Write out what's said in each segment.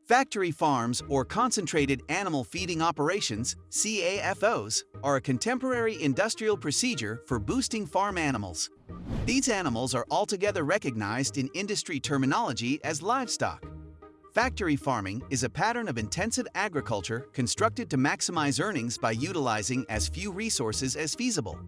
Factory farms, or concentrated animal feeding operations, CAFOs, are a contemporary industrial procedure for boosting farm animals. These animals are altogether recognized in industry terminology as livestock. Factory farming is a pattern of intensive agriculture constructed to maximize earnings by utilizing as few resources as feasible.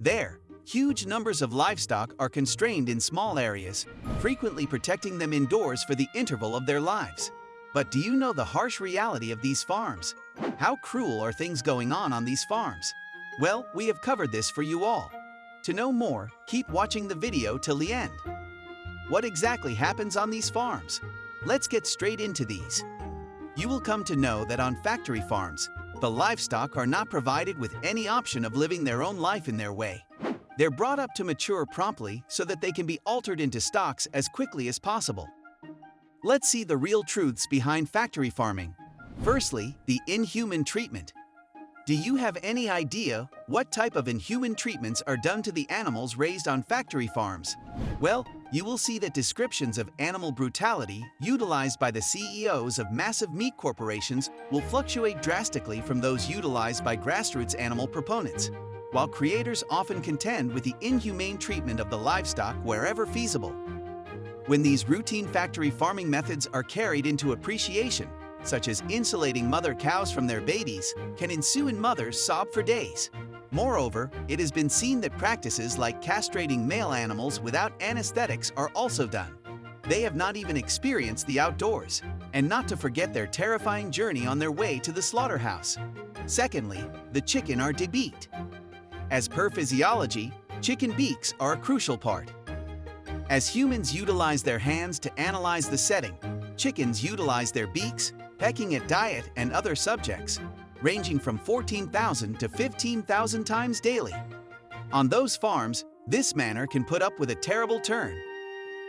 There, huge numbers of livestock are constrained in small areas, frequently protecting them indoors for the interval of their lives. But do you know the harsh reality of these farms? How cruel are things going on these farms? Well, we have covered this for you all. To know more, keep watching the video till the end. What exactly happens on these farms? Let's get straight into these. You will come to know that on factory farms, the livestock are not provided with any option of living their own life in their way. They're brought up to mature promptly so that they can be altered into stocks as quickly as possible. Let's see the real truths behind factory farming. Firstly, the inhuman treatment. Do you have any idea what type of inhuman treatments are done to the animals raised on factory farms? Well, you will see that descriptions of animal brutality utilized by the CEOs of massive meat corporations will fluctuate drastically from those utilized by grassroots animal proponents, while creators often contend with the inhumane treatment of the livestock wherever feasible. When these routine factory farming methods are carried into appreciation, such as insulating mother cows from their babies, can ensue and mothers sob for days. Moreover, it has been seen that practices like castrating male animals without anesthetics are also done. They have not even experienced the outdoors, and not to forget their terrifying journey on their way to the slaughterhouse. Secondly, the chicken are debeaked. As per physiology, chicken beaks are a crucial part. As humans utilize their hands to analyze the setting, chickens utilize their beaks, pecking at diet and other subjects, ranging from 14,000 to 15,000 times daily. On those farms, this manner can put up with a terrible turn.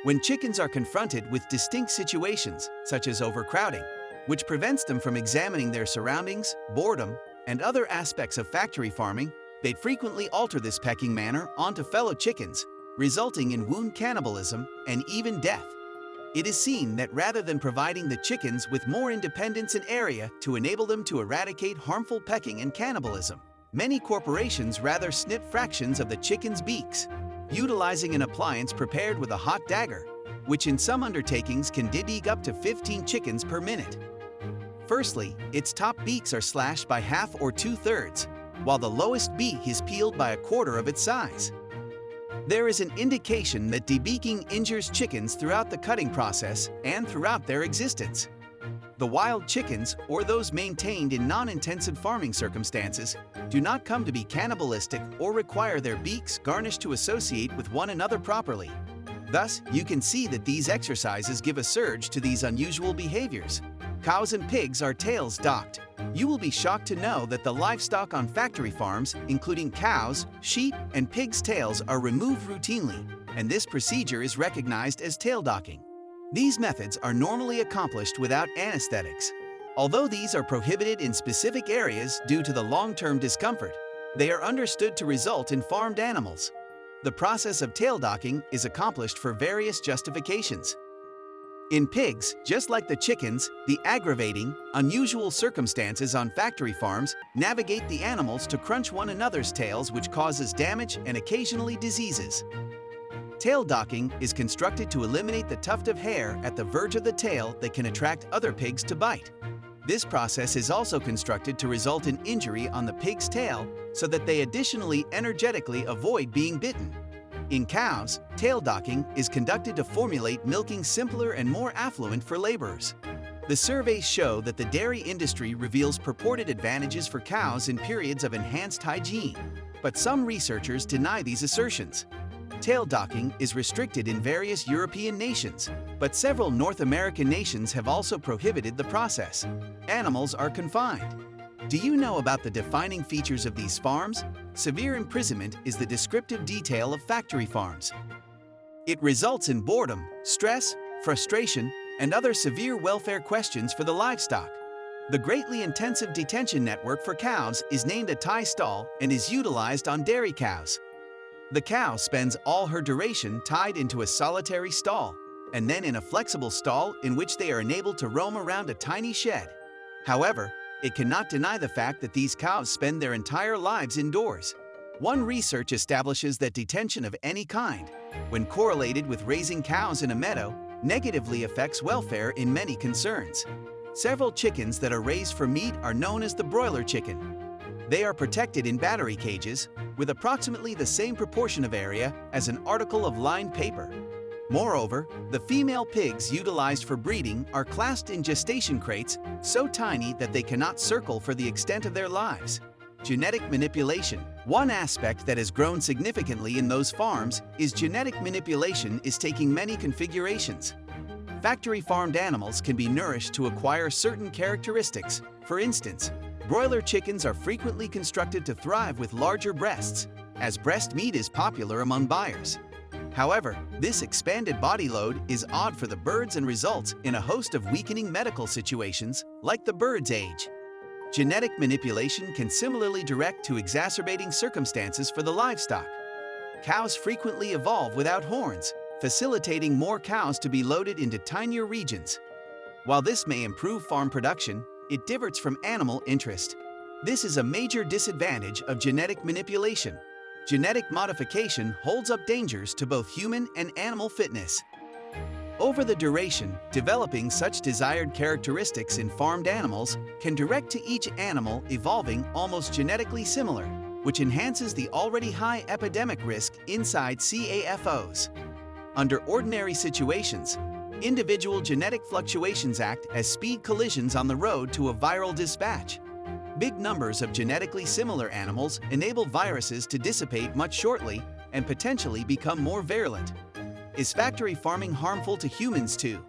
When chickens are confronted with distinct situations, such as overcrowding, which prevents them from examining their surroundings, boredom, and other aspects of factory farming, they frequently alter this pecking manner onto fellow chickens, resulting in wound cannibalism and even death. It is seen that rather than providing the chickens with more independence and area to enable them to eradicate harmful pecking and cannibalism, many corporations rather snip fractions of the chicken's beaks, utilizing an appliance prepared with a hot dagger, which in some undertakings can debeak up to 15 chickens per minute. Firstly, its top beaks are slashed by half or 2/3, while the lowest beak is peeled by 1/4 of its size. There is an indication that debeaking injures chickens throughout the cutting process and throughout their existence. The wild chickens, or those maintained in non-intensive farming circumstances, do not come to be cannibalistic or require their beaks garnished to associate with one another properly. Thus, you can see that these exercises give a surge to these unusual behaviors. Cows and pigs are tails docked. You will be shocked to know that the livestock on factory farms, including cows, sheep, and pigs' tails, are removed routinely, and this procedure is recognized as tail docking. These methods are normally accomplished without anesthetics. Although these are prohibited in specific areas due to the long-term discomfort, they are understood to result in farmed animals. The process of tail docking is accomplished for various justifications. In pigs, just like the chickens, the aggravating, unusual circumstances on factory farms navigate the animals to crunch one another's tails, which causes damage and occasionally diseases. Tail docking is constructed to eliminate the tuft of hair at the verge of the tail that can attract other pigs to bite. This process is also constructed to result in injury on the pig's tail so that they additionally energetically avoid being bitten. In cows, tail docking is conducted to formulate milking simpler and more affluent for laborers. The surveys show that the dairy industry reveals purported advantages for cows in periods of enhanced hygiene, but some researchers deny these assertions. Tail docking is restricted in various European nations, but several North American nations have also prohibited the process. Animals are confined. Do you know about the defining features of these farms? Severe imprisonment is the descriptive detail of factory farms. It results in boredom, stress, frustration, and other severe welfare questions for the livestock. The greatly intensive detention network for cows is named a tie stall and is utilized on dairy cows. The cow spends all her duration tied into a solitary stall, and then in a flexible stall in which they are enabled to roam around a tiny shed. However, it cannot deny the fact that these cows spend their entire lives indoors. One research establishes that detention of any kind, when correlated with raising cows in a meadow, negatively affects welfare in many concerns. Several chickens that are raised for meat are known as the broiler chicken. They are protected in battery cages, with approximately the same proportion of area as an article of lined paper. Moreover, the female pigs utilized for breeding are classed in gestation crates so tiny that they cannot circle for the extent of their lives. Genetic manipulation. One aspect that has grown significantly in those farms is genetic manipulation is taking many configurations. Factory-farmed animals can be nourished to acquire certain characteristics. For instance, broiler chickens are frequently constructed to thrive with larger breasts, as breast meat is popular among buyers. However, this expanded body load is odd for the birds and results in a host of weakening medical situations, like the bird's age. Genetic manipulation can similarly direct to exacerbating circumstances for the livestock. Cows frequently evolve without horns, facilitating more cows to be loaded into tinier regions. While this may improve farm production, it diverts from animal interest. This is a major disadvantage of genetic manipulation. Genetic modification holds up dangers to both human and animal fitness. Over the duration, developing such desired characteristics in farmed animals can direct to each animal evolving almost genetically similar, which enhances the already high epidemic risk inside CAFOs. Under ordinary situations, individual genetic fluctuations act as speed collisions on the road to a viral dispatch. Big numbers of genetically similar animals enable viruses to dissipate much shortly and potentially become more virulent. Is factory farming harmful to humans too?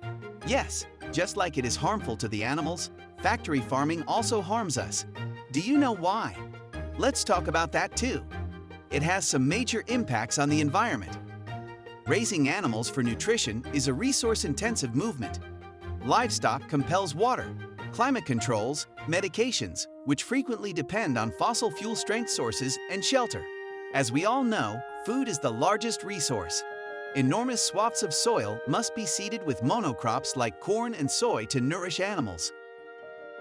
Yes, just like it is harmful to the animals, factory farming also harms us. Do you know why? Let's talk about that too. It has some major impacts on the environment. Raising animals for nutrition is a resource-intensive movement. Livestock compels water, climate controls, medications, which frequently depend on fossil fuel strength sources and shelter. As we all know, food is the largest resource. Enormous swaths of soil must be seeded with monocrops like corn and soy to nourish animals.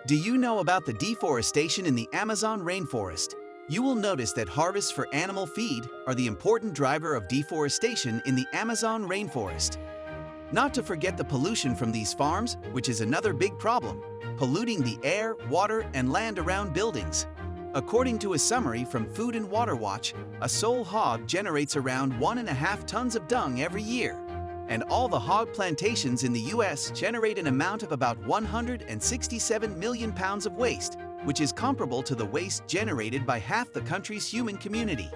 Do you know about the deforestation in the Amazon rainforest? You will notice that harvests for animal feed are the important driver of deforestation in the Amazon rainforest. Not to forget the pollution from these farms, which is another big problem, polluting the air, water, and land around buildings. According to a summary from Food and Water Watch, a sole hog generates around 1.5 tons of dung every year, and all the hog plantations in the U.S. generate an amount of about 167 million pounds of waste, which is comparable to the waste generated by half the country's human community.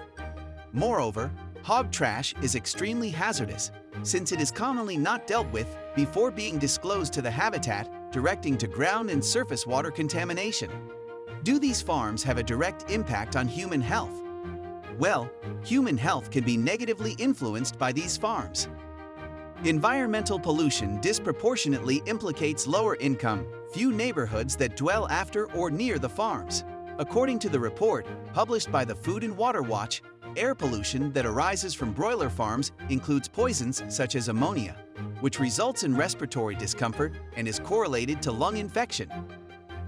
Moreover, hog trash is extremely hazardous, since it is commonly not dealt with before being disclosed to the habitat, directing to ground and surface water contamination. Do these farms have a direct impact on human health? Well, human health can be negatively influenced by these farms. Environmental pollution disproportionately implicates lower-income, few neighborhoods that dwell after or near the farms. According to the report published by the Food and Water Watch, air pollution that arises from broiler farms includes poisons such as ammonia, which results in respiratory discomfort and is correlated to lung infection.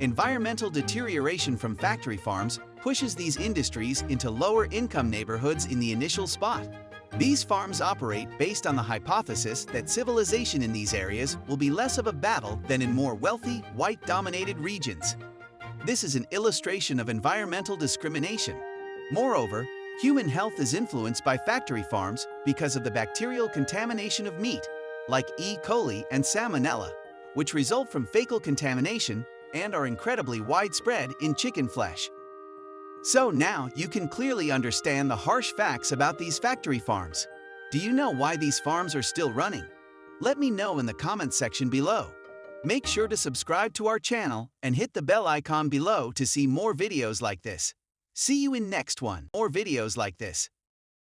Environmental deterioration from factory farms pushes these industries into lower-income neighborhoods in the initial spot. These farms operate based on the hypothesis that civilization in these areas will be less of a battle than in more wealthy, white-dominated regions. This is an illustration of environmental discrimination. Moreover, human health is influenced by factory farms because of the bacterial contamination of meat, like E. coli and Salmonella, which result from fecal contamination and are incredibly widespread in chicken flesh. So now you can clearly understand the harsh facts about these factory farms. Do you know why these farms are still running? Let me know in the comments section below. Make sure to subscribe to our channel and hit the bell icon below to see more videos like this. See you in next one. More videos like this.